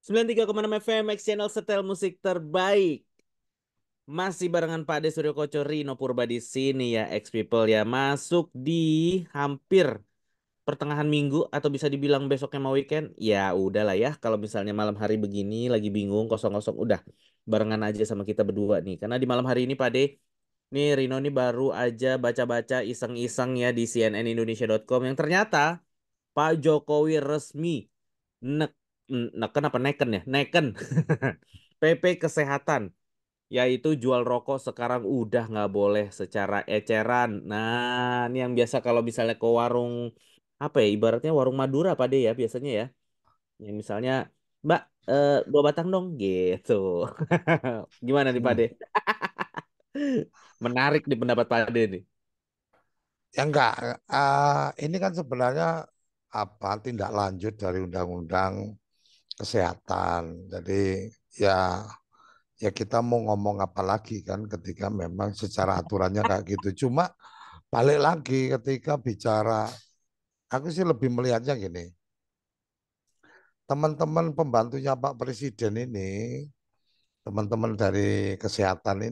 93,6 FM X Channel setel musik terbaik. Masih barengan Pak Ade Suryo Koco Rino Purba di sini ya, X People ya. Masuk di hampir pertengahan minggu atau bisa dibilang besoknya mau weekend. Ya udahlah ya, kalau misalnya malam hari begini lagi bingung kosong-kosong udah barengan aja sama kita berdua nih. Karena di malam hari ini Pak Ade, nih Rino nih baru aja baca-baca iseng-iseng ya di cnnindonesia.com yang ternyata Pak Jokowi resmi nek neken apa neken ya? Neken PP Kesehatan, yaitu jual rokok sekarang udah nggak boleh secara eceran. Nah, ini yang biasa kalau misalnya ke warung apa ya, ibaratnya warung Madura Pak De ya biasanya ya. Yang misalnya, Mbak, dua batang dong gitu. Gimana nih Pak Hmm. De? Menarik di pendapat Pak De nih. Ya enggak, ini kan sebenarnya apa tindak lanjut dari Undang-Undang Kesehatan. Jadi ya ya kita mau ngomong apa lagi kan ketika memang secara aturannya kayak gitu. Cuma balik lagi ketika bicara, aku sih lebih melihatnya gini, teman-teman pembantunya Pak Presiden ini, teman-teman dari kesehatan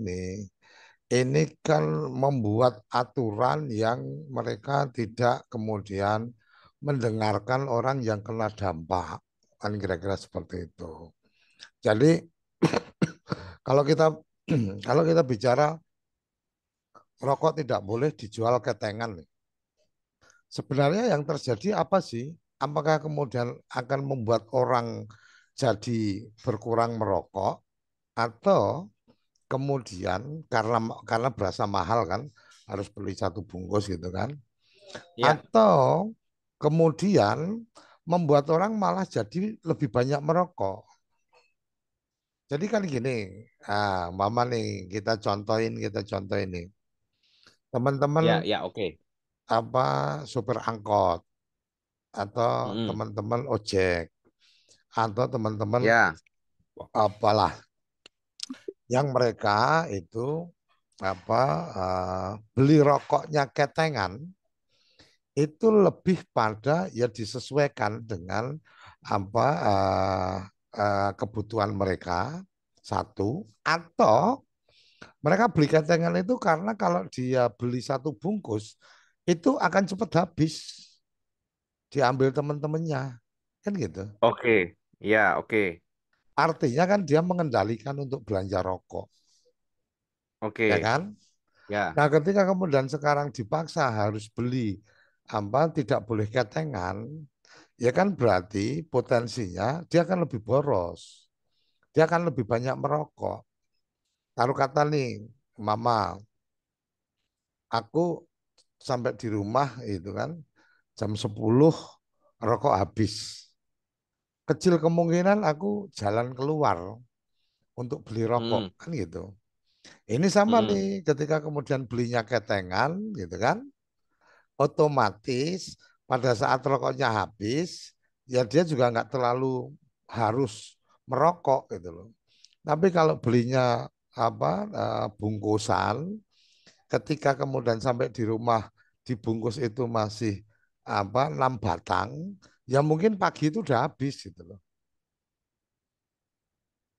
ini kan membuat aturan yang mereka tidak kemudian mendengarkan orang yang kena dampak, kan kira-kira seperti itu. Jadi kalau kita kalau kita bicara rokok tidak boleh dijual ketengan, sebenarnya yang terjadi apa sih? Apakah kemudian akan membuat orang jadi berkurang merokok atau kemudian karena berasa mahal kan harus beli satu bungkus gitu kan? Ya, Atau kemudian membuat orang malah jadi lebih banyak merokok. Jadi kan gini, mama nih kita contohin nih. Teman-teman ya, ya, oke. apa supir angkot atau Mm-mm. teman-teman ojek atau teman-teman Ya, apalah yang mereka itu apa beli rokoknya ketengan itu lebih pada ya disesuaikan dengan apa kebutuhan mereka satu atau mereka beli ketengan itu karena kalau dia beli satu bungkus itu akan cepat habis diambil teman-temannya kan gitu. oke. Ya, oke. Artinya kan dia mengendalikan untuk belanja rokok, ya Oke. kan? Ya. Nah, ketika kemudian sekarang dipaksa harus beli apa tidak boleh ketengan, ya kan berarti potensinya dia akan lebih boros. Dia akan lebih banyak merokok. Taruh kata nih, Mama, aku sampai di rumah itu kan jam 10 rokok habis. Kecil kemungkinan aku jalan keluar untuk beli rokok Mm-mm. kan gitu. Ini sama nih Mm-mm. ketika kemudian belinya ketengan gitu kan, otomatis pada saat rokoknya habis, ya dia juga nggak terlalu harus merokok gitu loh. Tapi kalau belinya apa bungkusan, ketika kemudian sampai di rumah dibungkus itu masih apa 6 batang, ya mungkin pagi itu udah habis gitu loh.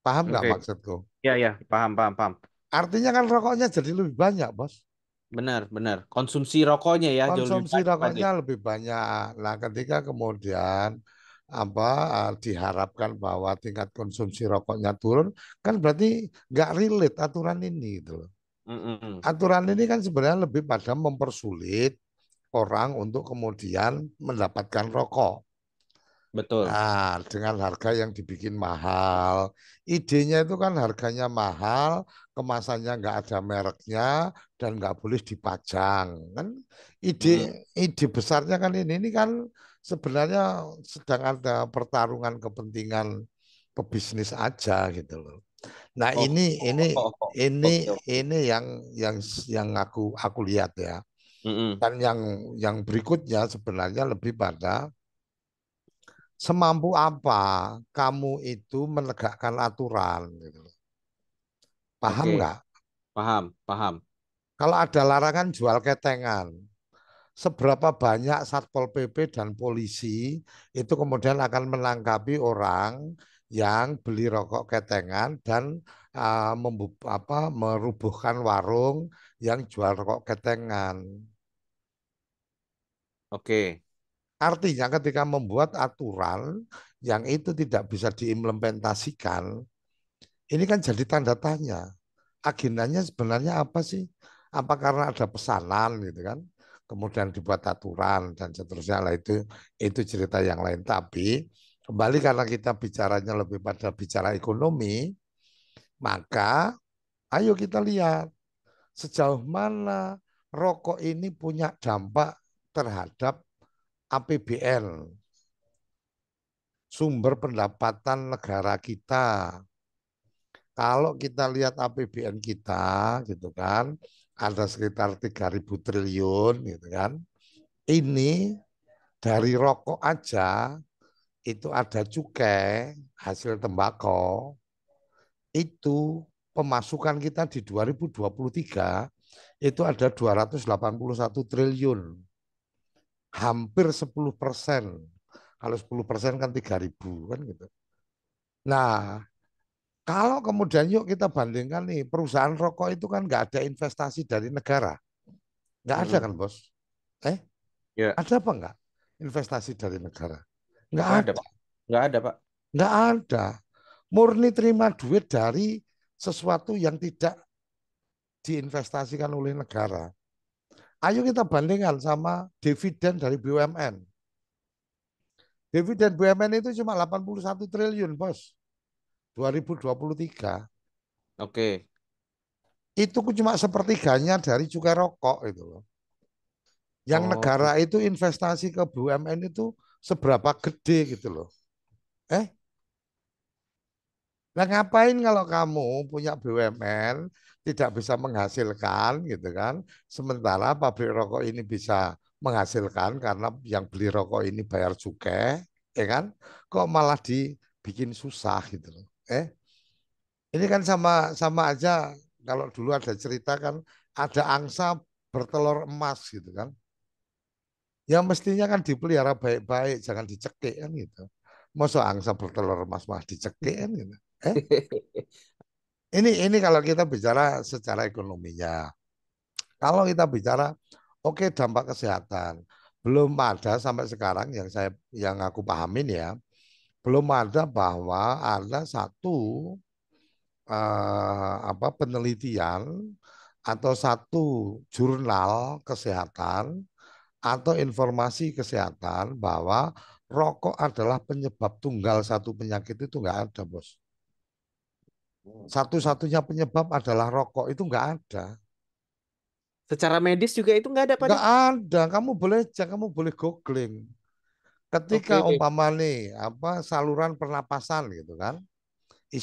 Paham nggak Oke. maksudku? Ya, ya, paham, paham, paham. Artinya kan rokoknya jadi lebih banyak, Bos. Benar, benar. Konsumsi rokoknya ya jauh lebih Konsumsi banyak, Pak De. rokoknya lebih banyak. Nah, ketika kemudian apa diharapkan bahwa tingkat konsumsi rokoknya turun, kan berarti nggak relate aturan ini gitu loh. Mm-mm. Aturan ini kan sebenarnya lebih pada mempersulit orang untuk kemudian mendapatkan rokok. Betul. Nah, dengan harga yang dibikin mahal. Idenya itu kan harganya mahal, kemasannya nggak ada mereknya, dan nggak boleh dipajang. Kan ide Mm-mm. ide besarnya kan ini kan sebenarnya sedang ada pertarungan kepentingan pebisnis aja gitu loh. Nah, Oh, ini oh, ini oh, oh. ini Oke, oke. ini yang yang aku lihat ya. Mm-mm. Dan yang berikutnya sebenarnya lebih pada semampu apa kamu itu menegakkan aturan gitu loh. Paham Oke, nggak? paham, paham. Kalau ada larangan jual ketengan, seberapa banyak Satpol PP dan polisi itu kemudian akan menangkapi orang yang beli rokok ketengan dan merubuhkan warung yang jual rokok ketengan. Oke. Artinya ketika membuat aturan yang itu tidak bisa diimplementasikan, ini kan jadi tanda tanya. Agendanya sebenarnya apa sih? Apa karena ada pesanan gitu kan? Kemudian dibuat aturan dan seterusnya lah itu cerita yang lain. Tapi kembali karena kita bicaranya lebih pada bicara ekonomi, maka ayo kita lihat sejauh mana rokok ini punya dampak terhadap APBN, sumber pendapatan negara kita. Kalau kita lihat APBN kita gitu kan, ada sekitar 3.000 triliun gitu kan. Ini dari rokok aja itu ada cukai hasil tembakau itu pemasukan kita di 2023 itu ada 281 triliun, hampir 10%. Kalau 10% kan 3.000 kan gitu. Nah, kalau kemudian yuk kita bandingkan nih, perusahaan rokok itu kan nggak ada investasi dari negara. Nggak ada Mm-mm. kan bos? Eh, Ya, ada apa nggak investasi dari negara? Nggak nggak ada, ada. Pak. Nggak ada, Pak. Nggak ada. Murni terima duit dari sesuatu yang tidak diinvestasikan oleh negara. Ayo kita bandingkan sama dividen dari BUMN. Dividen BUMN itu cuma 81 triliun, bos. 2023. Oke. Itu cuma sepertiganya dari cukai rokok itu loh. Yang Oh, negara itu investasi ke BUMN itu seberapa gede gitu loh. Eh, nah ngapain kalau kamu punya BUMN tidak bisa menghasilkan gitu kan. Sementara pabrik rokok ini bisa menghasilkan karena yang beli rokok ini bayar cukai, ya kan? Kok malah dibikin susah gitu loh. Ini kan sama sama aja kalau dulu ada cerita kan ada angsa bertelur emas gitu kan. Yang mestinya kan dipelihara baik-baik, jangan dicekik kan gitu. Masa angsa bertelur emas malah dicekik kan gitu. Eh, ini kalau kita bicara secara ekonominya. Kalau kita bicara oke dampak kesehatan, belum ada sampai sekarang yang aku pahamin ya, belum ada bahwa ada satu penelitian atau satu jurnal kesehatan atau informasi kesehatan bahwa rokok adalah penyebab tunggal satu penyakit itu nggak ada, bos. Satu-satunya penyebab adalah rokok itu nggak ada. Secara medis juga itu nggak ada, Pak, Nggak deh. ada. Kamu boleh cek, kamu boleh googling. Ketika Oke. umpama nih saluran pernapasan gitu kan,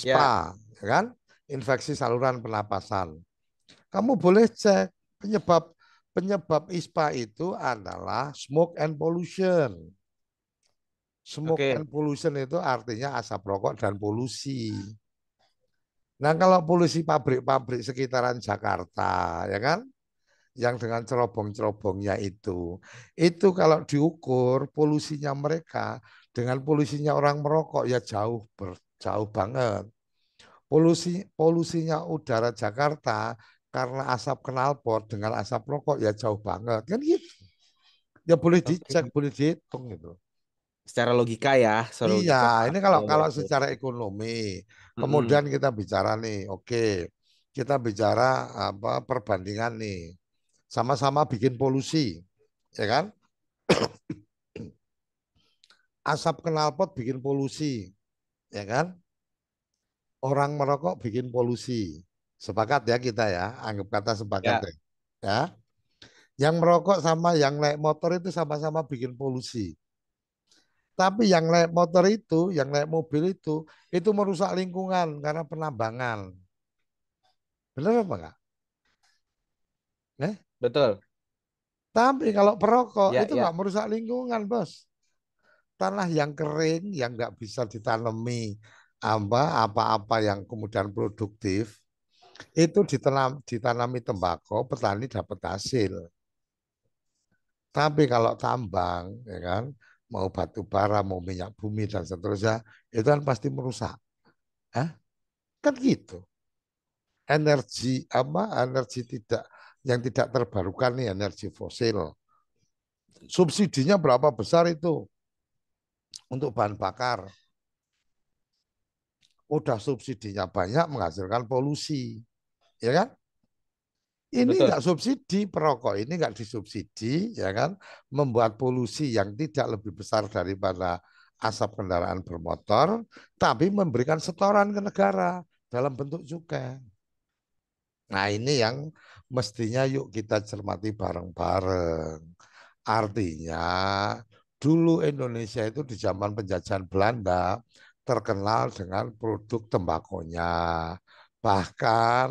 Ya, ISPA, ya kan, infeksi saluran pernapasan. Kamu boleh cek penyebab penyebab ISPA itu adalah smoke and pollution. Smoke and oke. pollution itu artinya asap rokok dan polusi. Nah, kalau polusi pabrik-pabrik sekitaran Jakarta, ya kan, yang dengan cerobong-cerobongnya itu kalau diukur polusinya mereka dengan polusinya orang merokok ya jauh banget. Polusinya udara Jakarta karena asap knalpot dengan asap rokok ya jauh banget. Kan gitu. Ya boleh Oke. dicek, boleh dihitung gitu. Secara logika ya, secara Iya, logika. ini kalau Oke, kalau oke. secara ekonomi, Mm-mm. kemudian kita bicara nih, oke, kita bicara perbandingan nih, sama-sama bikin polusi, ya kan? Asap knalpot bikin polusi, ya kan? Orang merokok bikin polusi. Sepakat ya kita ya, anggap kata sepakat Ya, deh, ya. Yang merokok sama yang naik motor itu sama-sama bikin polusi. Tapi yang naik motor itu, yang naik mobil itu merusak lingkungan karena penambangan. Benar apa enggak? Eh? betul. Tapi kalau perokok Ya, itu ya. nggak merusak lingkungan, bos. Tanah yang kering, yang nggak bisa ditanami apa-apa yang kemudian produktif, itu ditanami tembakau, petani dapat hasil. Tapi kalau tambang, ya kan, mau batu bara, mau minyak bumi dan seterusnya, itu kan pasti merusak. Hah? Kan gitu. Energi apa? Energi tidak yang tidak terbarukan nih energi fosil. Subsidinya berapa besar itu untuk bahan bakar? Udah subsidinya banyak menghasilkan polusi, ya kan? Ini Betul. enggak subsidi, perokok ini enggak disubsidi, ya kan? Membuat polusi yang tidak lebih besar daripada asap kendaraan bermotor, tapi memberikan setoran ke negara dalam bentuk cukai. Nah, ini yang mestinya yuk kita cermati bareng-bareng. Artinya, dulu Indonesia itu di zaman penjajahan Belanda terkenal dengan produk tembakonya. Bahkan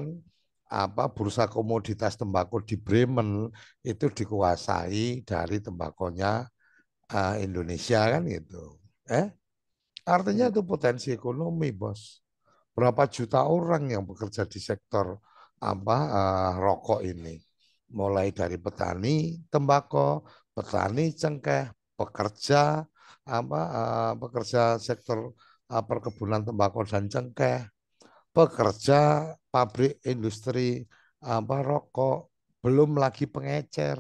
bursa komoditas tembakau di Bremen itu dikuasai dari tembakonya Indonesia kan gitu. Eh, artinya Hmm. itu potensi ekonomi, Bos. Berapa juta orang yang bekerja di sektor rokok ini, mulai dari petani tembakau, petani cengkeh, pekerja pekerja sektor perkebunan tembakau dan cengkeh, pekerja pabrik industri rokok, belum lagi pengecer.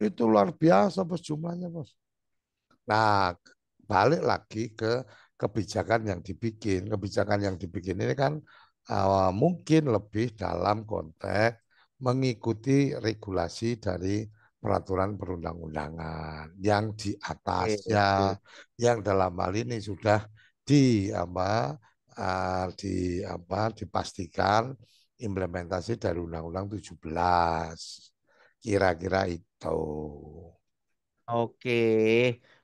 Itu luar biasa bos jumlahnya bos. Nah, balik lagi ke kebijakan yang dibikin. Kebijakan yang dibikin ini kan mungkin lebih dalam konteks mengikuti regulasi dari peraturan perundang-undangan yang di atasnya, Oke. yang dalam hal ini sudah di dipastikan implementasi dari Undang-Undang 17. Kira-kira itu. Oke,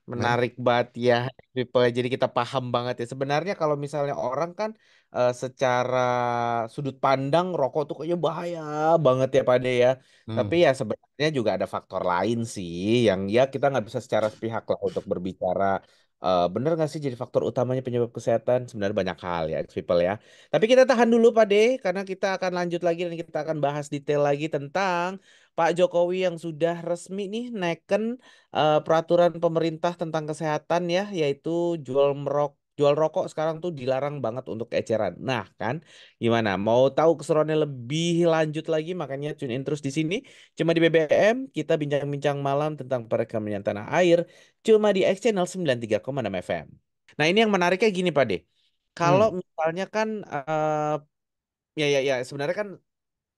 Nah, menarik banget ya, people. Jadi kita paham banget ya. Sebenarnya kalau misalnya orang kan secara sudut pandang rokok tuh kayaknya bahaya banget ya Pak De ya. Tapi hmm. ya sebenarnya juga ada faktor lain sih yang ya kita nggak bisa secara sepihak lah untuk berbicara. Bener nggak sih jadi faktor utamanya penyebab kesehatan? Sebenarnya banyak hal ya, people ya. Tapi kita tahan dulu Pak De, karena kita akan lanjut lagi dan kita akan bahas detail lagi tentang Pak Jokowi yang sudah resmi nih neken peraturan pemerintah tentang kesehatan ya, yaitu jual rokok sekarang tuh dilarang banget untuk eceran. Nah, kan gimana? Mau tahu keseruannya lebih lanjut lagi makanya tune in terus di sini. Cuma di BBM kita bincang-bincang malam tentang perekonomian tanah air cuma di X Channel 93,6 FM. Nah, ini yang menariknya gini, Pak De. Kalau Hmm. misalnya kan ya sebenarnya kan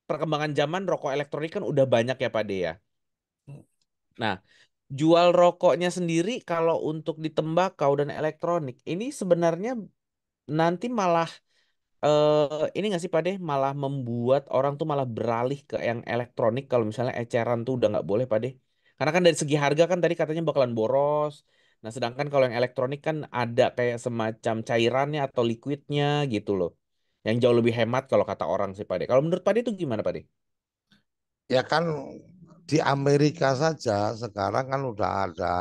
perkembangan zaman rokok elektronik kan udah banyak ya, Pak De ya. Nah, jual rokoknya sendiri kalau untuk di tembakau dan elektronik ini sebenarnya nanti malah ini nggak sih Pade malah membuat orang tuh malah beralih ke yang elektronik kalau misalnya eceran tuh udah nggak boleh Pade. Karena kan dari segi harga kan tadi katanya bakalan boros. Nah, sedangkan kalau yang elektronik kan ada kayak semacam cairannya atau liquidnya gitu loh. Yang jauh lebih hemat kalau kata orang sih Pade. Kalau menurut Pade itu gimana Pade? Ya kan di Amerika saja sekarang kan udah ada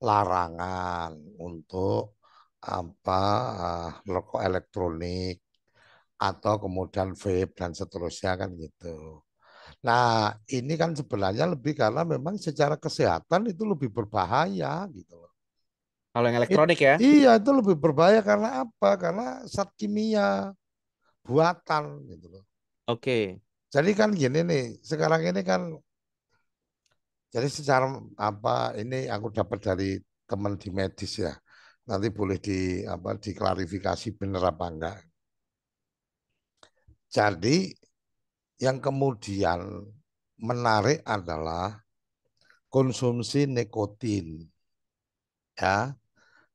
larangan untuk rokok elektronik atau kemudian vape dan seterusnya kan gitu. Nah, ini kan sebenarnya lebih karena memang secara kesehatan itu lebih berbahaya gitu loh. Kalau yang It- elektronik ya? iya, itu lebih berbahaya karena apa? Karena zat kimia buatan gitu loh. Oke. Jadi kan gini nih, sekarang ini kan jadi secara ini aku dapat dari teman di medis ya. Nanti boleh diklarifikasi benar apa enggak. Jadi yang kemudian menarik adalah konsumsi nikotin ya,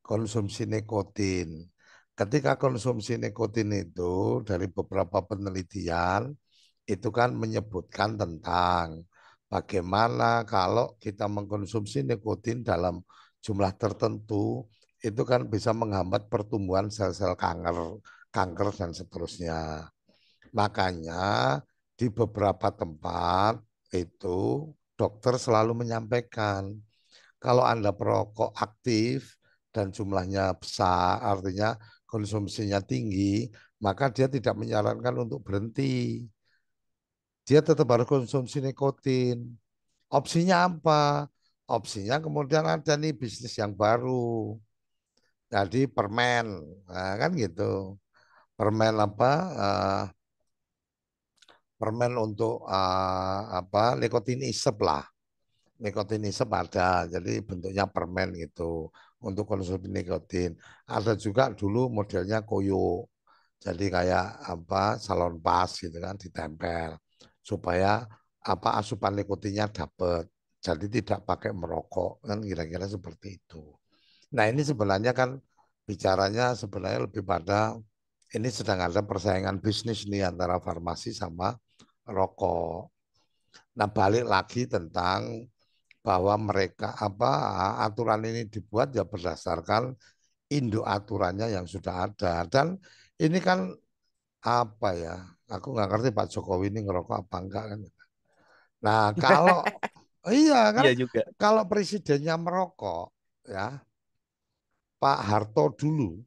konsumsi nikotin. Ketika konsumsi nikotin itu dari beberapa penelitian itu kan menyebutkan tentang bagaimana kalau kita mengkonsumsi nikotin dalam jumlah tertentu itu kan bisa menghambat pertumbuhan sel-sel kanker, kanker dan seterusnya. Makanya di beberapa tempat itu dokter selalu menyampaikan kalau Anda perokok aktif dan jumlahnya besar, artinya konsumsinya tinggi, maka dia tidak menyarankan untuk berhenti. Dia tetap harus konsumsi nikotin. Opsinya apa? Opsinya kemudian ada nih bisnis yang baru. Jadi permen, nah, kan gitu. permen apa? Permen untuk apa? Nikotin isep lah. Nikotin isep ada, jadi bentuknya permen gitu untuk konsumsi nikotin. Ada juga dulu modelnya koyo, jadi kayak apa salon pas gitu kan ditempel supaya apa asupan nikotinnya dapat. Jadi tidak pakai merokok kan kira-kira seperti itu. Nah ini sebenarnya kan bicaranya sebenarnya lebih pada ini sedang ada persaingan bisnis nih antara farmasi sama rokok. Nah balik lagi tentang bahwa mereka apa aturan ini dibuat ya berdasarkan induk aturannya yang sudah ada dan ini kan apa ya aku nggak ngerti Pak Jokowi ini ngerokok apa enggak kan. Nah kalau iya kan Iya juga. kalau presidennya merokok ya Pak Harto dulu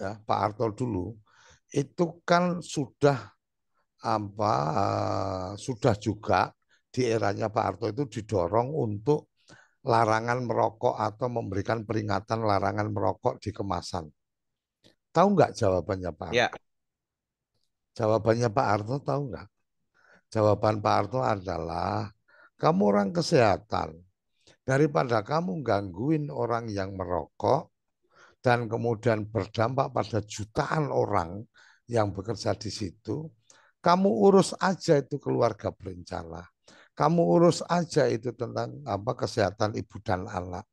ya Pak Harto dulu itu kan sudah apa sudah juga di eranya Pak Harto itu didorong untuk larangan merokok atau memberikan peringatan larangan merokok di kemasan. Tahu nggak jawabannya Pak Ya, Harto? Jawabannya Pak Harto tahu nggak? Jawaban Pak Harto adalah, kamu orang kesehatan, daripada kamu gangguin orang yang merokok dan kemudian berdampak pada jutaan orang yang bekerja di situ, kamu urus aja itu keluarga berencana. Kamu urus aja itu tentang apa kesehatan ibu dan anak.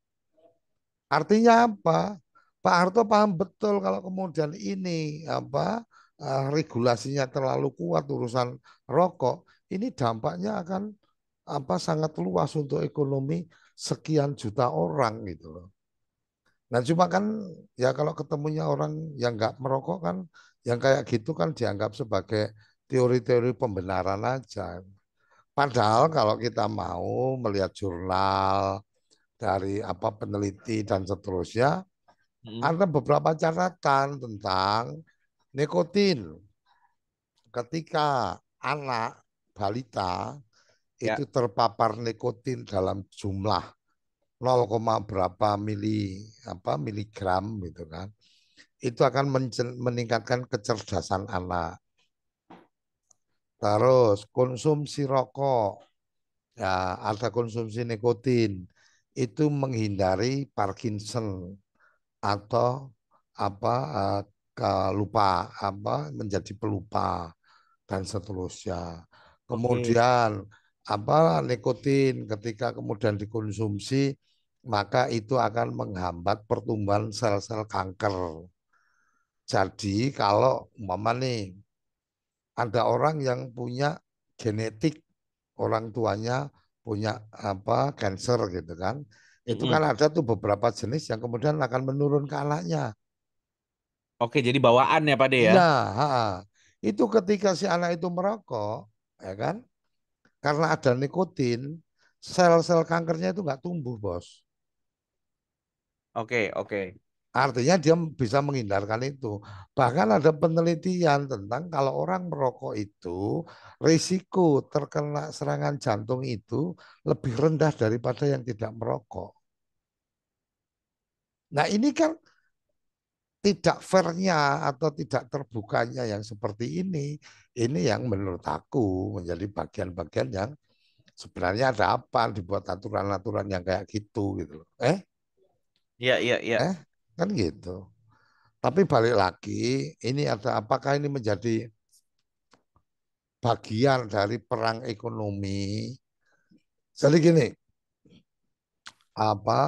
Artinya apa? Pak Harto paham betul kalau kemudian ini apa regulasinya terlalu kuat urusan rokok, ini dampaknya akan apa sangat luas untuk ekonomi sekian juta orang gitu loh. Nah cuma kan ya kalau ketemunya orang yang nggak merokok kan, yang kayak gitu kan dianggap sebagai teori-teori pembenaran aja. Padahal kalau kita mau melihat jurnal dari apa peneliti dan seterusnya, mm, ada beberapa catatan tentang nikotin. Ketika anak balita itu ya, terpapar nikotin dalam jumlah 0, berapa miligram gitu kan, itu akan meningkatkan kecerdasan anak. Terus konsumsi rokok, ya ada konsumsi nikotin itu menghindari Parkinson atau apa lupa apa menjadi pelupa dan seterusnya. oke, Kemudian apa nikotin ketika kemudian dikonsumsi maka itu akan menghambat pertumbuhan sel-sel kanker. Jadi kalau umpama nih ada orang yang punya genetik orang tuanya punya apa cancer gitu kan. Itu kan mm-mm. ada tuh beberapa jenis yang kemudian akan menurun ke anaknya. Oke, jadi bawaan ya Pak De ya. Iya, ha. Itu ketika si anak itu merokok, ya kan? Karena ada nikotin, sel-sel kankernya itu nggak tumbuh, bos. Oke, oke. Artinya dia bisa menghindarkan itu. Bahkan ada penelitian tentang kalau orang merokok itu risiko terkena serangan jantung itu lebih rendah daripada yang tidak merokok. Nah ini kan tidak fairnya atau tidak terbukanya yang seperti ini yang menurut aku menjadi bagian-bagian yang sebenarnya ada apa dibuat aturan-aturan yang kayak gitu gitu loh. Iya, iya, iya. Eh, kan gitu. Tapi balik lagi, ini ada apakah ini menjadi bagian dari perang ekonomi? Jadi gini, apa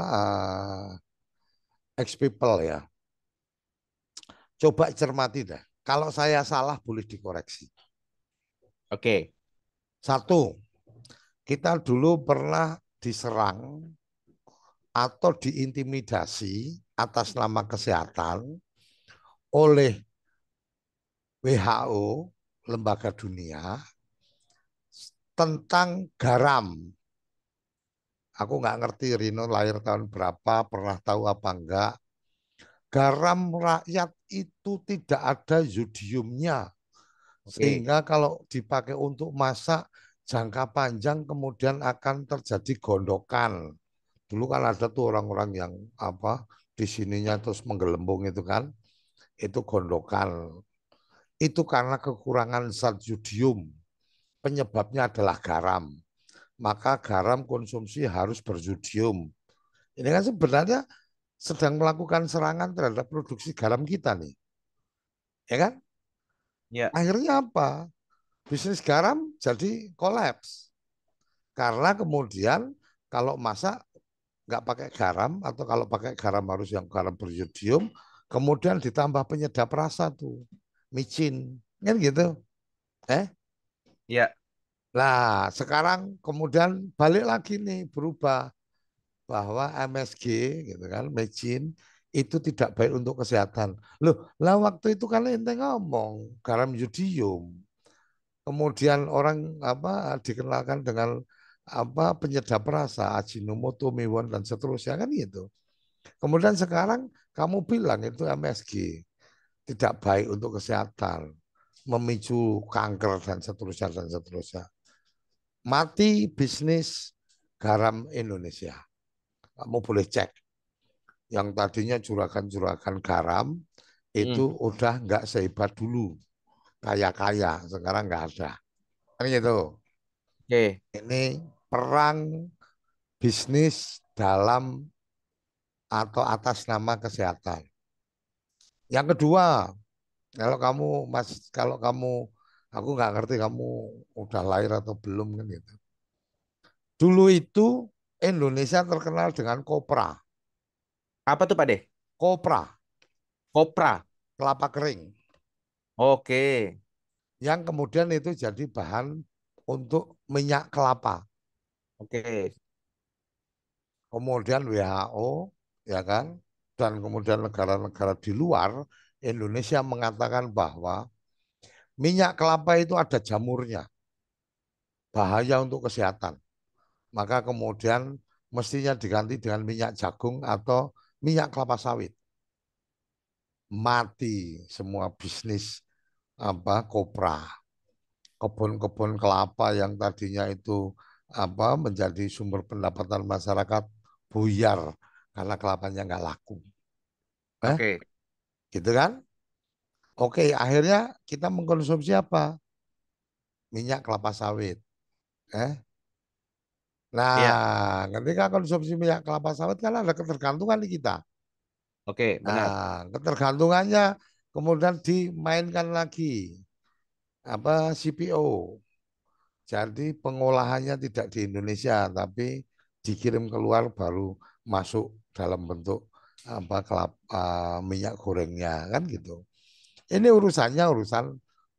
ex people ya, coba cermati dah. Kalau saya salah boleh dikoreksi. Oke. Satu, kita dulu pernah diserang atau diintimidasi atas nama kesehatan oleh WHO, Lembaga Dunia, tentang garam. Aku nggak ngerti Rino lahir tahun berapa, pernah tahu apa enggak. Garam rakyat itu tidak ada yodiumnya. Oke. Sehingga kalau dipakai untuk masak jangka panjang kemudian akan terjadi gondokan. Dulu kan ada tuh orang-orang yang apa di sininya terus menggelembung itu kan, itu gondokan. itu karena kekurangan zat yodium. Penyebabnya adalah garam. Maka garam konsumsi harus berzodium. Ini kan sebenarnya sedang melakukan serangan terhadap produksi garam kita nih. Ya kan? Ya, Akhirnya apa? Bisnis garam jadi kolaps. Karena kemudian kalau masak nggak pakai garam atau kalau pakai garam harus yang garam beryodium, kemudian ditambah penyedap rasa tuh, micin, kan gitu. Eh, ya, Nah sekarang kemudian balik lagi nih berubah bahwa MSG gitu kan, micin itu tidak baik untuk kesehatan. Loh, lah waktu itu kan ente ngomong garam yodium, kemudian orang apa dikenalkan dengan apa penyedap rasa, Ajinomoto, Miwon dan seterusnya kan gitu. Kemudian sekarang kamu bilang itu MSG tidak baik untuk kesehatan, memicu kanker dan seterusnya dan seterusnya. Mati bisnis garam Indonesia. Kamu boleh cek. Yang tadinya juragan-juragan garam itu mm, udah nggak sehebat dulu. Kaya-kaya, sekarang nggak ada. Kan gitu. oke, Ini perang bisnis dalam atau atas nama kesehatan. Yang kedua, kalau kamu, aku nggak ngerti kamu udah lahir atau belum kan gitu. Dulu itu Indonesia terkenal dengan kopra, apa tuh Pak De? kopra, Kopra. kelapa kering, Oke, yang kemudian itu jadi bahan untuk minyak kelapa. oke, Kemudian WHO, ya kan, dan kemudian negara-negara di luar Indonesia mengatakan bahwa minyak kelapa itu ada jamurnya, bahaya untuk kesehatan. Maka kemudian mestinya diganti dengan minyak jagung atau minyak kelapa sawit. Mati semua bisnis apa kopra, kebun-kebun kelapa yang tadinya itu apa menjadi sumber pendapatan masyarakat buyar karena kelapanya nggak laku. Eh, oke. gitu kan? Oke, akhirnya kita mengkonsumsi apa? Minyak kelapa sawit. Eh, Iya, nah, ketika konsumsi minyak kelapa sawit kan ada ketergantungan di kita. oke, benar. Nah, ketergantungannya kemudian dimainkan lagi apa CPO. Jadi pengolahannya tidak di Indonesia, tapi dikirim keluar baru masuk dalam bentuk apa minyak gorengnya kan gitu. Ini urusannya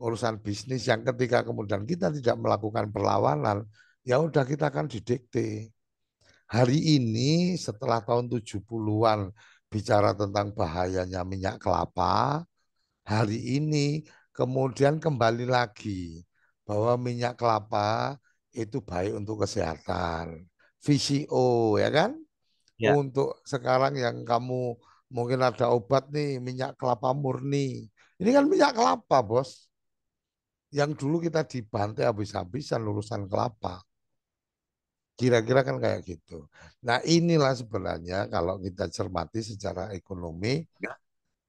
urusan bisnis yang ketika kemudian kita tidak melakukan perlawanan, ya udah kita akan didikte. Hari ini setelah tahun 70-an bicara tentang bahayanya minyak kelapa, hari ini kemudian kembali lagi bahwa minyak kelapa itu baik untuk kesehatan. VCO ya kan? Ya, Untuk sekarang yang kamu mungkin ada obat nih minyak kelapa murni. Ini kan minyak kelapa, Bos. Yang dulu kita dibantai habis-habisan lulusan kelapa. Kira-kira kan kayak gitu. Nah, inilah sebenarnya kalau kita cermati secara ekonomi.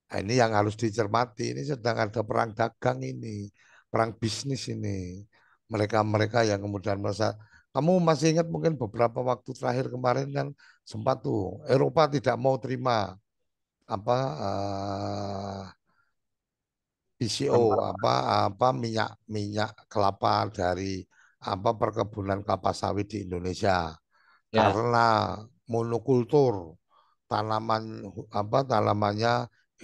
Nah, ini yang harus dicermati. Ini sedang ada perang dagang ini, perang bisnis ini. Mereka-mereka yang kemudian merasa, kamu masih ingat mungkin beberapa waktu terakhir kemarin kan sempat tuh Eropa tidak mau terima apa PCO Rempah. apa minyak minyak kelapa dari apa perkebunan kelapa sawit di Indonesia Ya, karena monokultur tanaman apa tanamannya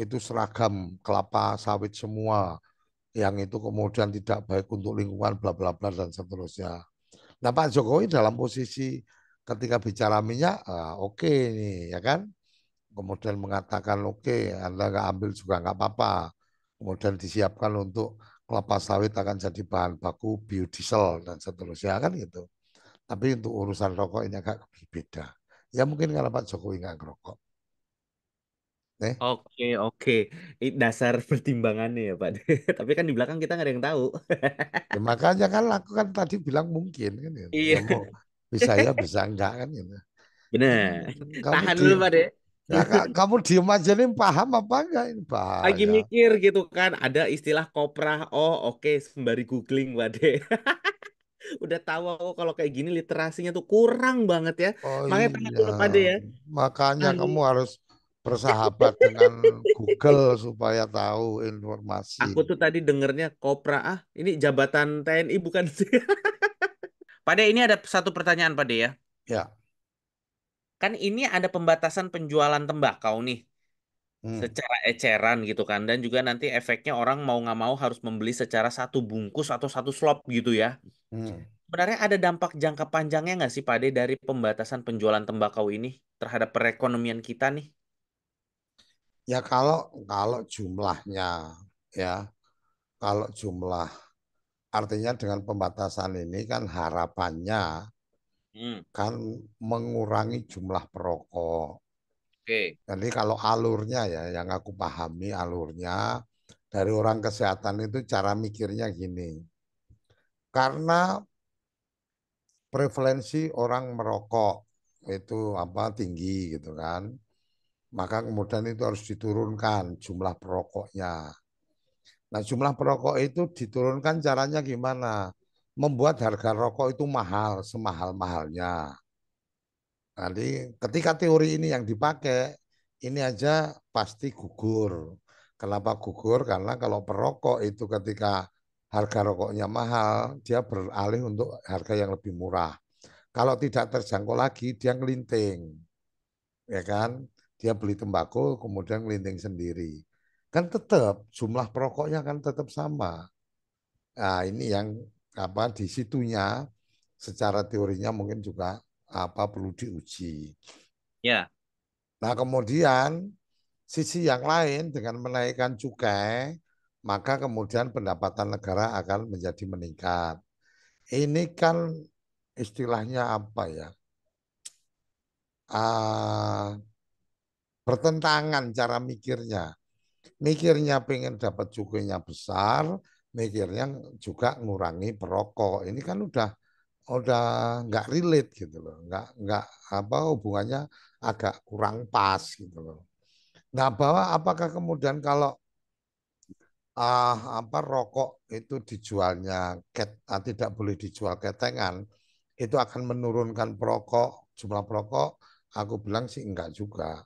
itu seragam kelapa sawit semua yang itu kemudian tidak baik untuk lingkungan bla bla bla dan seterusnya. Nah Pak Jokowi dalam posisi ketika bicara minyak oke nih ya kan kemudian mengatakan oke Anda nggak ambil juga nggak apa-apa kemudian disiapkan untuk kelapa sawit akan jadi bahan baku biodiesel dan seterusnya kan gitu. Tapi untuk urusan rokok ini agak berbeda. Ya mungkin kalau Pak Jokowi nggak ngerokok. Nih, oke, oke. Ini dasar pertimbangannya ya, Pak De. Tapi kan di belakang kita nggak ada yang tahu. ya makanya kan aku kan tadi bilang mungkin kan gitu. Ya Iya, mau bisa ya bisa enggak kan gitu. Kan benar. kamu Tahan di dulu, Pak De. Ya, kamu diem aja nih paham apa enggak ini Lagi bahaya. mikir gitu kan, ada istilah koprah. Oh, oke, sembari googling, Wade. Udah tahu aku kalau kayak gini literasinya tuh kurang banget ya. Oh Makanya tanya iya, dulu Pade ya. makanya Aduh, kamu harus bersahabat dengan Google supaya tahu informasi. aku tuh tadi dengernya kopra. Ah, ini jabatan TNI bukan sih? Pade, ini ada satu pertanyaan Pade ya. Ya, Kan ini ada pembatasan penjualan tembakau nih. hmm, Secara eceran gitu kan. Dan juga nanti efeknya orang mau nggak mau harus membeli secara satu bungkus atau satu slop gitu ya. hmm. Sebenarnya ada dampak jangka panjangnya nggak sih Pade dari pembatasan penjualan tembakau ini terhadap perekonomian kita nih? Ya kalau jumlahnya ya, kalau jumlah artinya dengan pembatasan ini kan harapannya Hmm, kan mengurangi jumlah perokok. oke. Jadi kalau alurnya ya, yang aku pahami alurnya dari orang kesehatan itu cara mikirnya gini. Karena prevalensi orang merokok itu apa tinggi gitu kan. Maka kemudian itu harus diturunkan jumlah perokoknya. Nah, jumlah perokok itu diturunkan caranya gimana? Membuat harga rokok itu mahal, semahal-mahalnya. Jadi ketika teori ini yang dipakai, ini aja pasti gugur. Kenapa gugur? Karena kalau perokok itu ketika harga rokoknya mahal, dia beralih untuk harga yang lebih murah. Kalau tidak terjangkau lagi, dia ngelinting, ya kan? Dia beli tembakau, kemudian ngelinting sendiri. Kan tetap jumlah perokoknya kan tetap sama. Nah, ini yang apa di situnya secara teorinya mungkin juga apa perlu diuji. Ya. Nah, kemudian sisi yang lain dengan menaikkan cukai, maka kemudian pendapatan negara akan menjadi meningkat. Ini kan istilahnya apa ya? Ah, bertentangan cara mikirnya. Mikirnya pengen dapat cukainya besar, mikirnya juga ngurangi perokok. Ini kan udah nggak relate gitu loh, nggak apa hubungannya agak kurang pas gitu loh. Nah, bahwa apakah kemudian kalau apa rokok itu dijualnya tidak boleh dijual ketengan, itu akan menurunkan perokok, jumlah perokok, aku bilang sih enggak juga.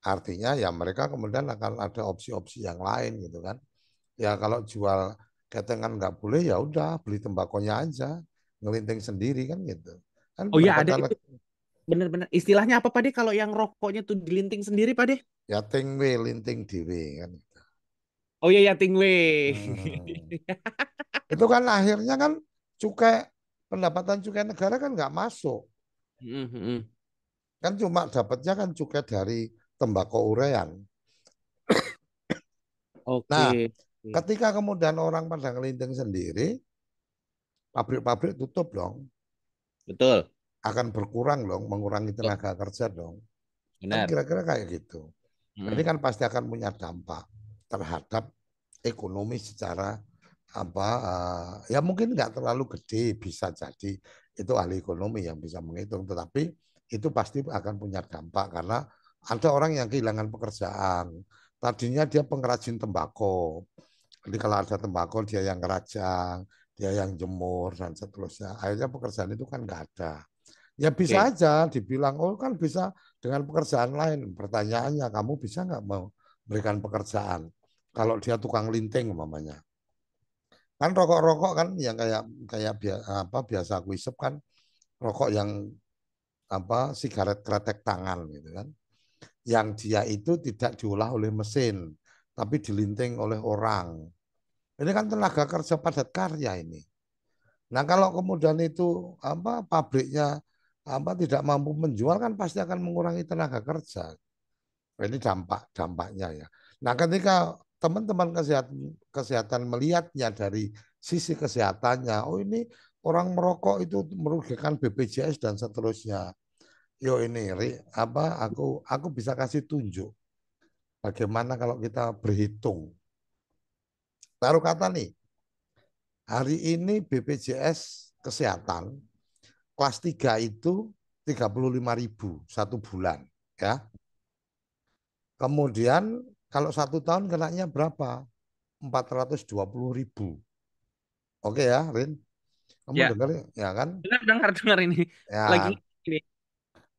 Artinya ya mereka kemudian akan ada opsi-opsi yang lain gitu kan. Ya kalau jual ketengan nggak boleh ya udah beli tembakonya aja, ngelinting sendiri kan gitu. Kan Oh ya, ada pendapatan itu bener-bener istilahnya apa Pade kalau yang rokoknya tuh dilinting sendiri Pade? ya tingwe linting dewe kan. Oh iya ya Tingwei. Hmm. Itu kan akhirnya kan cukai pendapatan cukai negara kan nggak masuk. Mhm. Kan cuma dapatnya kan cukai dari tembakau urean. Nah, Oke. ketika kemudian orang pada ngelinting sendiri, pabrik-pabrik tutup dong. Betul, Akan berkurang dong, mengurangi betul, tenaga kerja dong. Kan benar. kira-kira kayak gitu. Ini Mhm. kan pasti akan punya dampak terhadap ekonomi secara apa ya mungkin nggak terlalu gede bisa jadi itu ahli ekonomi yang bisa menghitung tetapi itu pasti akan punya dampak karena ada orang yang kehilangan pekerjaan tadinya dia pengrajin tembakau jadi kalau ada tembakau dia yang ngerajang dia yang jemur dan seterusnya akhirnya pekerjaan itu kan nggak ada ya bisa Oke. aja dibilang oh kan bisa dengan pekerjaan lain pertanyaannya kamu bisa nggak mau memberikan pekerjaan kalau dia tukang linting umpamanya kan rokok-rokok kan yang kayak kayak apa biasa aku isep kan rokok yang apa sigaret kretek tangan gitu kan yang dia itu tidak diolah oleh mesin tapi dilinting oleh orang ini kan tenaga kerja padat karya ini nah kalau kemudian itu apa pabriknya apa tidak mampu menjual kan pasti akan mengurangi tenaga kerja. Ini dampaknya ya. Nah, ketika teman-teman kesehatan melihatnya dari sisi kesehatannya, oh ini orang merokok itu merugikan BPJS dan seterusnya. Yo ini apa aku bisa kasih tunjuk bagaimana kalau kita berhitung. Taruh kata nih, hari ini BPJS kesehatan kelas 3 itu 35.000 satu bulan ya. Kemudian kalau 1 tahun kenanya berapa? 420.000. Oke ya, Rin. Kamu Ya, dengar ya kan? dengar dengar dengar ini. Lagi Ya, ini.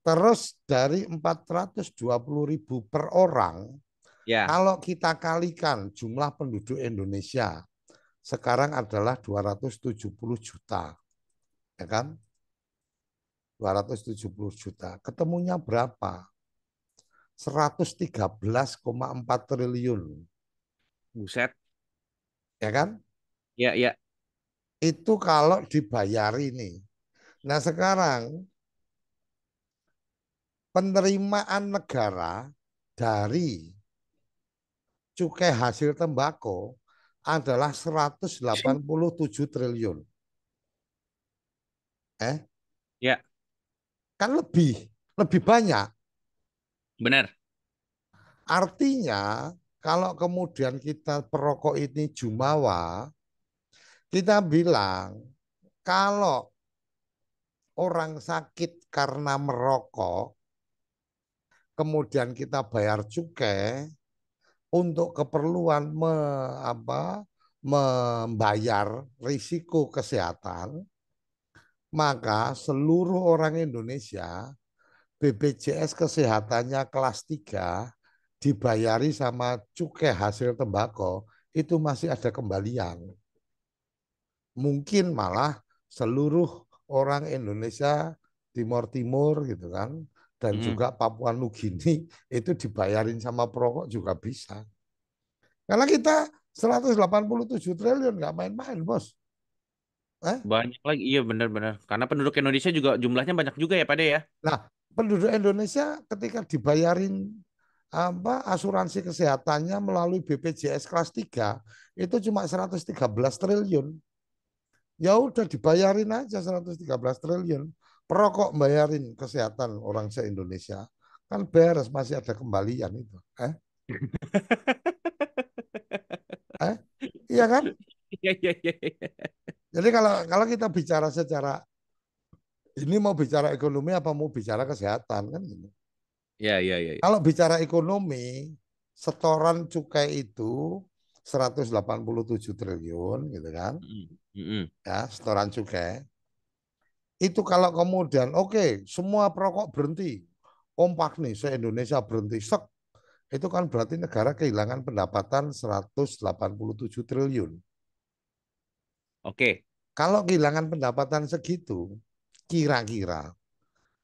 terus dari 420.000 per orang, Ya, kalau kita kalikan jumlah penduduk Indonesia sekarang adalah 270 juta, ya kan? 270 juta. Ketemunya berapa? 113,4 triliun, buset. ya kan? Ya, ya. Itu kalau dibayari nih. Nah, sekarang penerimaan negara dari cukai hasil tembakau adalah 187 triliun. Eh, Ya, kan lebih banyak. benar. Artinya kalau kemudian kita perokok ini jumawa, kita bilang kalau orang sakit karena merokok, kemudian kita bayar cukai untuk keperluan membayar risiko kesehatan, maka seluruh orang Indonesia BPJS kesehatannya kelas 3 dibayari sama cukai hasil tembakau itu masih ada kembalian. Mungkin malah seluruh orang Indonesia Timur Timur gitu kan dan Mm. juga Papua Nugini itu dibayarin sama perokok juga bisa. Karena kita 187 triliun nggak main-main, Bos. Eh? Banyak lagi. Iya, benar-benar. Karena penduduk Indonesia juga jumlahnya banyak juga ya, Pak De ya. Nah, penduduk Indonesia ketika dibayarin asuransi kesehatannya melalui BPJS kelas 3 itu cuma 113 triliun. Ya udah dibayarin aja 113 triliun. Perokok bayarin kesehatan orang se-Indonesia. Kan beres masih ada kembalian itu. Eh? Iya kan? Iya, iya, iya, iya. Jadi kalau kalau kita bicara secara ini mau bicara ekonomi apa mau bicara kesehatan kan gitu. Iya, iya, iya, iya. Kalau bicara ekonomi, setoran cukai itu 187 triliun gitu kan. Mm, mm, Ya, setoran cukai. Itu kalau kemudian oke, semua perokok berhenti. Kompak nih, se-Indonesia berhenti. Sek, itu kan berarti negara kehilangan pendapatan 187 triliun. Oke. Kalau kehilangan pendapatan segitu, kira-kira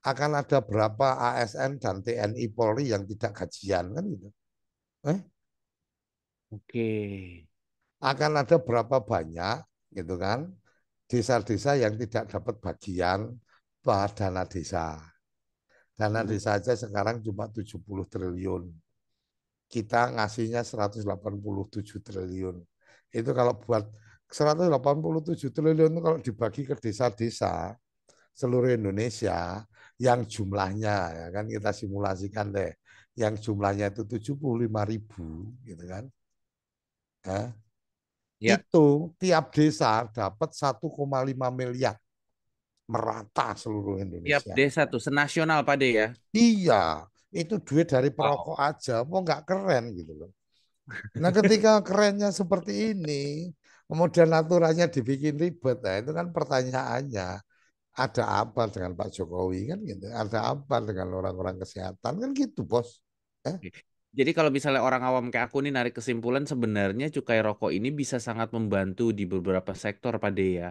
akan ada berapa ASN dan TNI Polri yang tidak gajian kan gitu. Eh, Oke. akan ada berapa banyak gitu kan desa-desa yang tidak dapat bagian dana desa. Dana Mm. desa aja sekarang cuma 70 triliun. Kita ngasihnya 187 triliun. Itu kalau buat 187 triliun itu kalau dibagi ke desa-desa seluruh Indonesia yang jumlahnya ya kan kita simulasikan deh yang jumlahnya itu 75.000 gitu kan. Ya, Ya, itu tiap desa dapat 1,5 miliar merata seluruh tiap Indonesia. desa tuh senasional Pak De ya. Iya, itu duit dari Wow. perokok aja, mau nggak keren gitu loh. Nah, ketika kerennya seperti ini, kemudian aturannya dibikin ribet, nah itu kan pertanyaannya, ada apa dengan Pak Jokowi kan gitu, ada apa dengan orang-orang kesehatan kan gitu, Bos. Eh? Oke. Jadi kalau misalnya orang awam kayak aku nih narik kesimpulan sebenarnya cukai rokok ini bisa sangat membantu di beberapa sektor Pak De ya.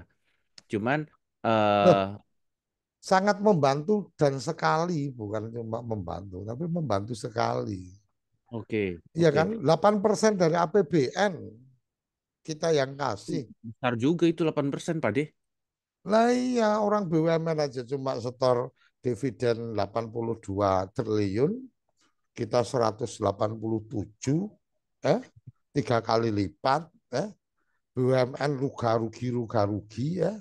Cuman Loh, eh sangat membantu dan sekali, bukan cuma membantu, tapi membantu sekali. oke, Iya oke. kan, 8% dari APBN kita yang kasih. Besar juga itu 8% Pak De. Lah iya, orang BUMN aja cuma setor dividen 82 triliun, kita 187, eh, 3 kali lipat, eh, BUMN rugi ya,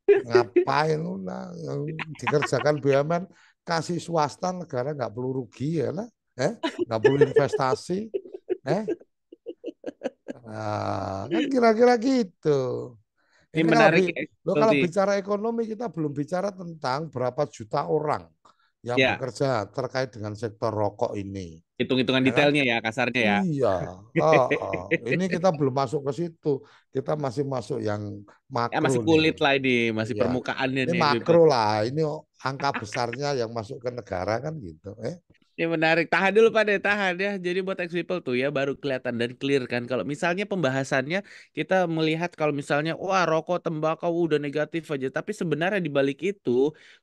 ngapain lah yang dikerjakan BUMN kasih swasta negara nggak perlu rugi ya lah, nggak perlu investasi, eh, nah, kan kira-kira gitu. Ini Ini menarik ya. kalau Nanti. bicara ekonomi kita belum bicara tentang berapa juta orang yang Ya, bekerja terkait dengan sektor rokok ini. Hitung-hitungan Ya kan? detailnya ya kasarnya ya. Iya, ini kita belum masuk ke situ. Kita masih masuk yang Ya makro masih nih. kulit lah ini, masih Iya, permukaannya ini nih makro people. lah. Ini angka besarnya yang masuk ke negara kan gitu. Ini menarik. Tahan dulu Pak deh, tahan ya. Jadi buat ex people tuh ya baru kelihatan dan clear kan. Kalau misalnya pembahasannya kita melihat kalau misalnya wah rokok, tembakau udah negatif aja. Tapi sebenarnya di balik itu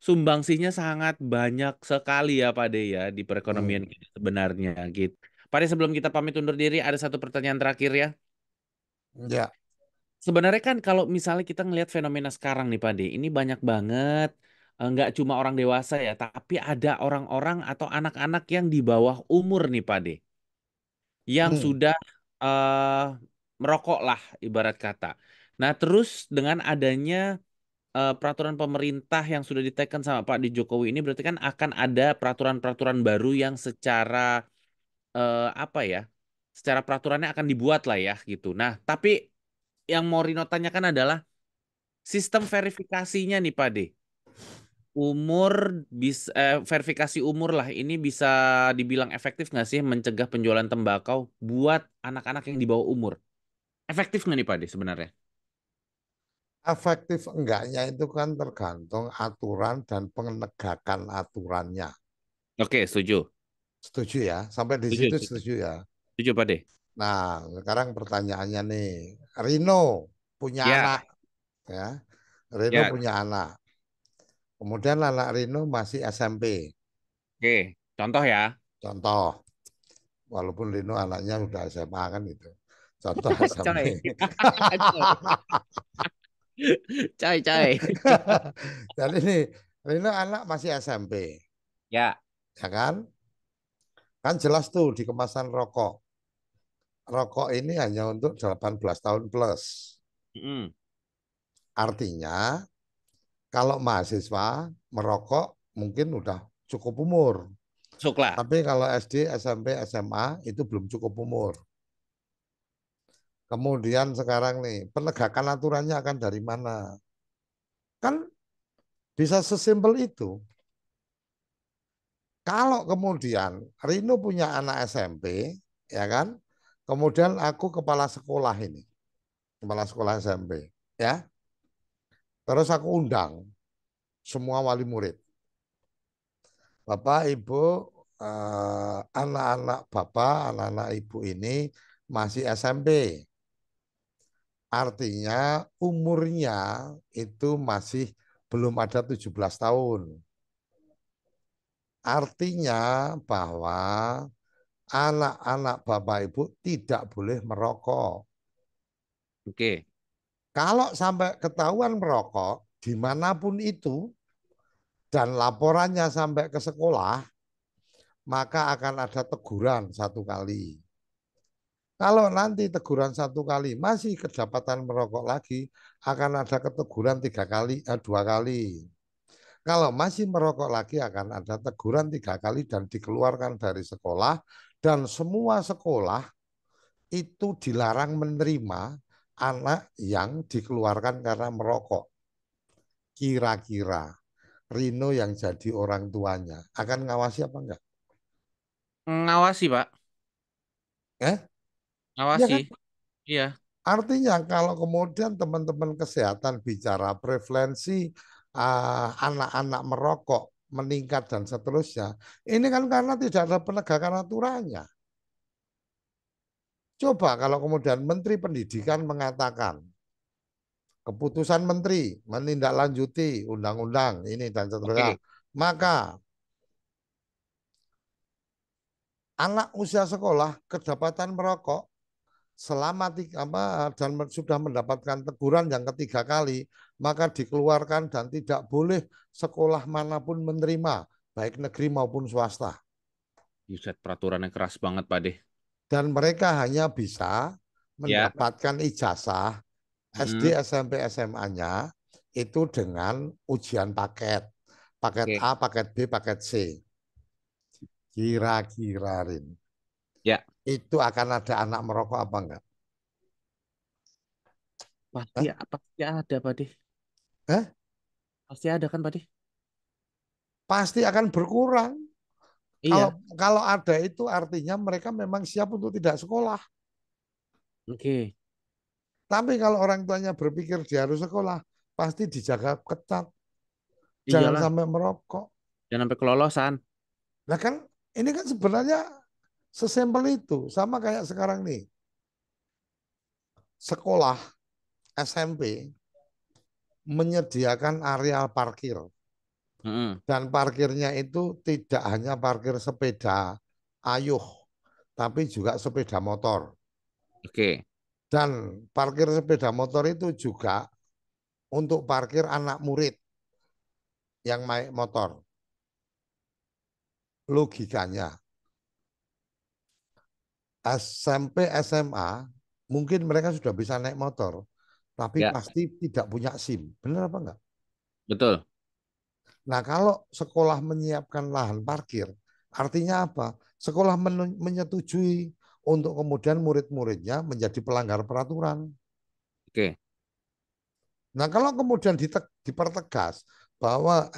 sumbangsihnya sangat banyak sekali ya Pak deh ya di perekonomian Hmm, kita sebenarnya gitu. Pak deh sebelum kita pamit undur diri ada satu pertanyaan terakhir ya. ya. Sebenarnya kan kalau misalnya kita ngelihat fenomena sekarang nih Pak De, ini banyak banget nggak cuma orang dewasa ya, tapi ada orang-orang atau anak-anak yang di bawah umur nih Pak De, yang Hmm. sudah eh merokok lah ibarat kata. Nah terus dengan adanya peraturan pemerintah yang sudah diteken sama Pak di Jokowi ini berarti kan akan ada peraturan-peraturan baru yang secara apa ya, secara peraturannya akan dibuat lah ya gitu. Nah tapi yang mau Rino tanyakan adalah sistem verifikasinya nih Pak De. Umur verifikasi umur lah ini bisa dibilang efektif nggak sih mencegah penjualan tembakau buat anak-anak yang di bawah umur? Efektif nggak nih Pak De sebenarnya? Efektif enggaknya itu kan tergantung aturan dan penegakan aturannya. Oke, setuju. Setuju ya? Sampai di Setuju, situ setuju. setuju ya? Setuju Pak De. Nah, sekarang pertanyaannya nih, Rino punya Ya, anak ya. Rino ya. punya anak. Kemudian anak Rino masih SMP. Oke, contoh ya. Contoh, walaupun Rino anaknya udah SMA kan gitu. Contoh SMP. Coy. Coy, coy. Jadi nih, Rino anak masih SMP, Ya. ya kan? Kan jelas tuh di kemasan rokok. Rokok ini hanya untuk 18 tahun plus. Mm, Artinya, kalau mahasiswa merokok mungkin udah cukup umur. masuk lah. Tapi kalau SD, SMP, SMA itu belum cukup umur. Kemudian sekarang nih, penegakan aturannya akan dari mana? Kan bisa sesimpel itu. Kalau kemudian Rino punya anak SMP, ya kan? Kemudian aku kepala sekolah ini, kepala sekolah SMP, ya. Terus aku undang semua wali murid. Bapak, Ibu, anak-anak Bapak, anak-anak Ibu ini masih SMP. Artinya umurnya itu masih belum ada 17 tahun. Artinya bahwa anak-anak Bapak Ibu tidak boleh merokok. Oke. Kalau sampai ketahuan merokok, dimanapun itu, dan laporannya sampai ke sekolah, maka akan ada teguran 1 kali. Kalau nanti teguran 1 kali masih kedapatan merokok lagi, akan ada keteguran 3 kali, 2 kali. Kalau masih merokok lagi akan ada teguran 3 kali dan dikeluarkan dari sekolah dan semua sekolah itu dilarang menerima anak yang dikeluarkan karena merokok. Kira-kira Rino yang jadi orang tuanya akan ngawasi apa enggak? Ngawasi Pak. Eh? Iya Ngawasi. kan? Iya. Artinya kalau kemudian teman-teman kesehatan bicara prevalensi anak-anak merokok meningkat dan seterusnya, ini kan karena tidak ada penegakan aturannya. Coba kalau kemudian Menteri Pendidikan mengatakan keputusan Menteri menindaklanjuti undang-undang ini dan seterusnya, Oke. maka anak usia sekolah kedapatan merokok selama dan sudah mendapatkan teguran yang ketiga kali, maka dikeluarkan dan tidak boleh sekolah manapun menerima, baik negeri maupun swasta. Buset, peraturannya keras banget Pak De. Dan mereka hanya bisa Ya. mendapatkan ijazah SD, Mm, SMP, SMA-nya itu dengan ujian paket. Paket oke. A, paket B, paket C. Kira-kira, Rin, Ya. itu akan ada anak merokok apa enggak? Pasti, Hah? pasti ada Pak De. Hah? Pasti ada kan Pak De? Pasti akan berkurang. Kalau Iya. kalau ada itu artinya mereka memang siap untuk tidak sekolah. Oke. Tapi kalau orang tuanya berpikir dia harus sekolah, pasti dijaga ketat. Jangan Iyalah. sampai merokok. Jangan sampai kelolosan. Nah kan ini kan sebenarnya sesimpel itu. Sama kayak sekarang nih. Sekolah SMP menyediakan area parkir. Mm-mm. Dan parkirnya itu tidak hanya parkir sepeda ayuh, tapi juga sepeda motor. Oke. Dan parkir sepeda motor itu juga untuk parkir anak murid yang naik motor. Logikanya, SMP, SMA, mungkin mereka sudah bisa naik motor, tapi Ya, pasti tidak punya SIM. Benar apa enggak? betul. Nah, kalau sekolah menyiapkan lahan parkir, artinya apa? Sekolah menyetujui untuk kemudian murid-muridnya menjadi pelanggar peraturan. Oke. Nah, kalau kemudian dipertegas bahwa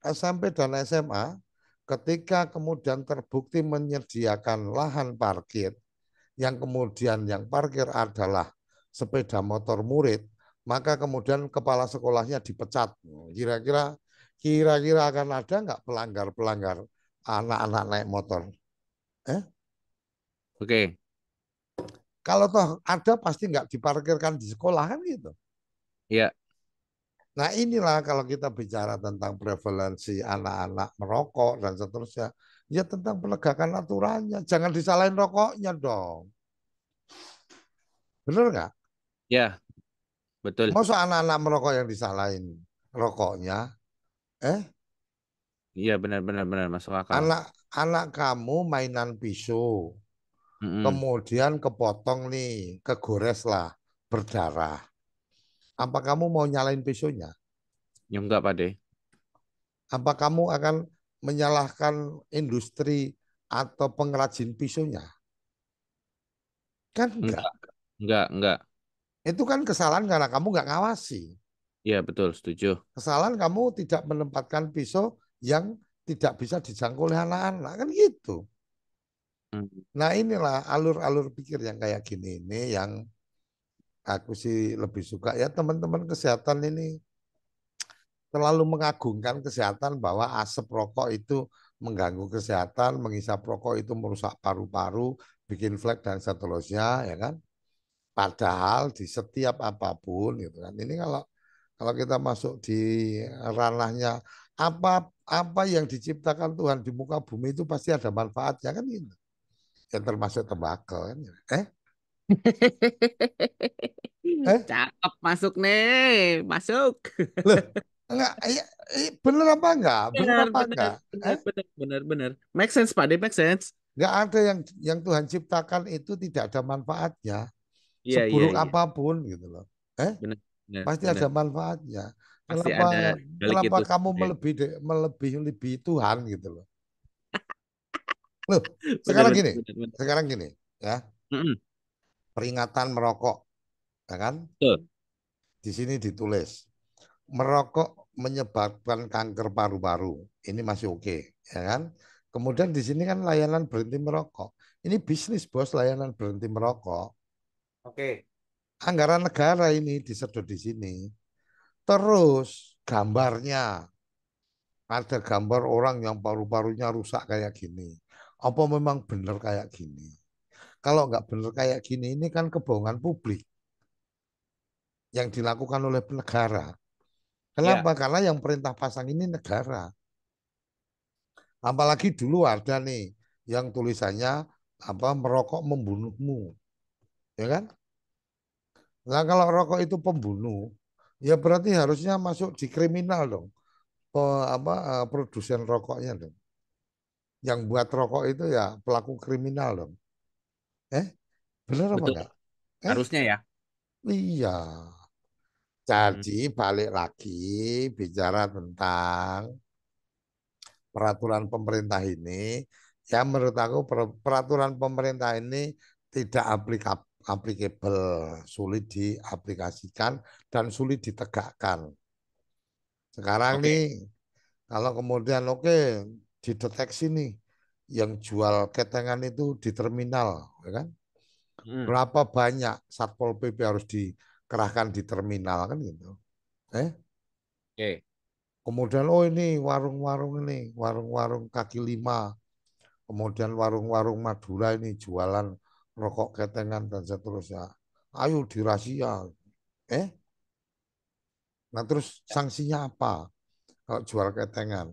SMP dan SMA ketika kemudian terbukti menyediakan lahan parkir yang kemudian yang parkir adalah sepeda motor murid, maka kemudian kepala sekolahnya dipecat. Kira-kira kira-kira akan ada nggak pelanggar-pelanggar anak-anak naik motor? Eh? Oke. Kalau toh ada pasti nggak diparkirkan di sekolah kan gitu. Ya. Nah inilah kalau kita bicara tentang prevalensi anak-anak merokok dan seterusnya, ya tentang penegakan aturannya. Jangan disalahin rokoknya dong. Bener nggak? Ya, betul. Masa anak-anak merokok yang disalahin rokoknya? Eh, Iya, benar benar benar masuk akal. anak kamu mainan pisau, Mm-mm. kemudian kepotong nih, kegores lah, berdarah. Apa kamu mau nyalain pisaunya? Ya enggak, Pak De. Apa kamu akan menyalahkan industri atau pengrajin pisaunya? Kan enggak. Enggak. Enggak. Itu kan kesalahan karena kamu nggak ngawasi. Iya, betul, setuju. Kesalahan kamu tidak menempatkan pisau yang tidak bisa dijangkau oleh anak-anak. Kan gitu. Hmm. Nah inilah alur-alur pikir yang kayak gini ini yang aku sih lebih suka ya teman-teman kesehatan ini terlalu mengagungkan kesehatan bahwa asap rokok itu mengganggu kesehatan, menghisap rokok itu merusak paru-paru, bikin flek dan seterusnya ya kan. Padahal di setiap apapun gitu kan. Ini kalau kalau kita masuk di ranahnya apa apa yang diciptakan Tuhan di muka bumi itu pasti ada manfaatnya kan gitu. Ya termasuk tembakau kan. Eh, Cakep masuk nih, masuk. loh, enggak, bener apa enggak? Bener Benar, apa benar, enggak? benar, benar, benar, benar. Make sense, Pak De, make sense. Enggak ada yang Tuhan ciptakan itu tidak ada manfaatnya. Iya, iya, Seburuk iya. apapun gitu loh. Benar, benar, Pasti benar. ada manfaatnya. Pasti Kenapa ada balik kenapa itu kamu sebenarnya. melebihi Tuhan gitu loh. Loh, Benar, sekarang benar, gini, benar, benar. sekarang gini ya, Mm-mm. peringatan merokok, ya kan? Betul. Di sini ditulis merokok menyebabkan kanker paru-paru. Ini masih oke, ya kan? Kemudian di sini kan layanan berhenti merokok. Ini bisnis bos, layanan berhenti merokok. Oke. Anggaran negara ini disedot di sini. Terus gambarnya ada gambar orang yang paru-parunya rusak kayak gini. Apa memang benar kayak gini? Kalau nggak benar kayak gini, ini kan kebohongan publik yang dilakukan oleh negara. Ya. Kenapa? Karena yang perintah pasang ini negara. Apalagi dulu ada nih yang tulisannya apa merokok membunuhmu, ya kan? Nah kalau rokok itu pembunuh, ya berarti harusnya masuk di kriminal dong. Produsen rokoknya dong. Yang buat rokok itu ya pelaku kriminal dong. Eh, benar apa Betul. enggak? Eh, Harusnya ya. iya. Hmm. Jadi balik lagi bicara tentang peraturan pemerintah ini, ya menurut aku peraturan pemerintah ini tidak applicable, sulit diaplikasikan dan sulit ditegakkan. Sekarang Oke. nih, kalau kemudian oke dideteksi nih, yang jual ketengan itu di terminal, ya kan? Hmm. Berapa banyak Satpol PP harus dikerahkan di terminal kan gitu. Eh, Oke. kemudian oh ini warung-warung ini, warung-warung kaki lima, kemudian warung-warung Madura ini jualan rokok ketengan dan seterusnya. Ayo dirazia. Eh, nah terus sanksinya apa kalau jual ketengan?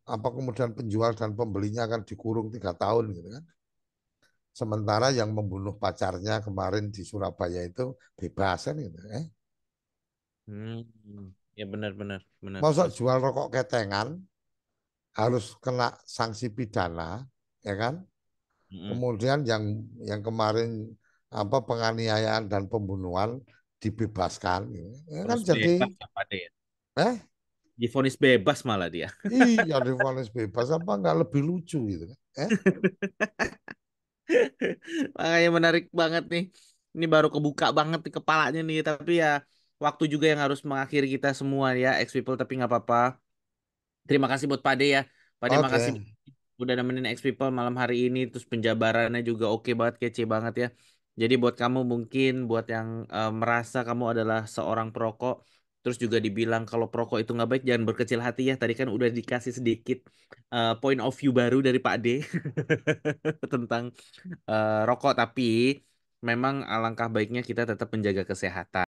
Apa kemudian penjual dan pembelinya akan dikurung 3 tahun gitu kan? Sementara yang membunuh pacarnya kemarin di Surabaya itu bebas kan gitu. Hmm. Ya benar-benar benar. Masa Masuk. jual rokok ketengan harus kena sanksi pidana, ya kan? Hmm. Kemudian yang kemarin apa penganiayaan dan pembunuhan dibebaskan, gitu. Ya kan Vonis jadi bebas ya Pak De ya. eh Divonis bebas malah dia. iya divonis bebas apa nggak lebih lucu gitu kan? Makanya menarik banget nih. Ini baru kebuka banget di kepalanya nih. Tapi ya waktu juga yang harus mengakhiri kita semua ya, ex people. Tapi nggak apa-apa. Terima kasih buat Pade ya. Pade makasih Oke, udah nemenin ex people malam hari ini. Terus penjabarannya juga oke banget, kece banget ya. Jadi buat kamu mungkin, buat yang merasa kamu adalah seorang perokok, terus juga dibilang kalau perokok itu nggak baik, jangan berkecil hati ya. Tadi kan udah dikasih sedikit point of view baru dari Pak D tentang rokok, tapi memang alangkah baiknya kita tetap menjaga kesehatan.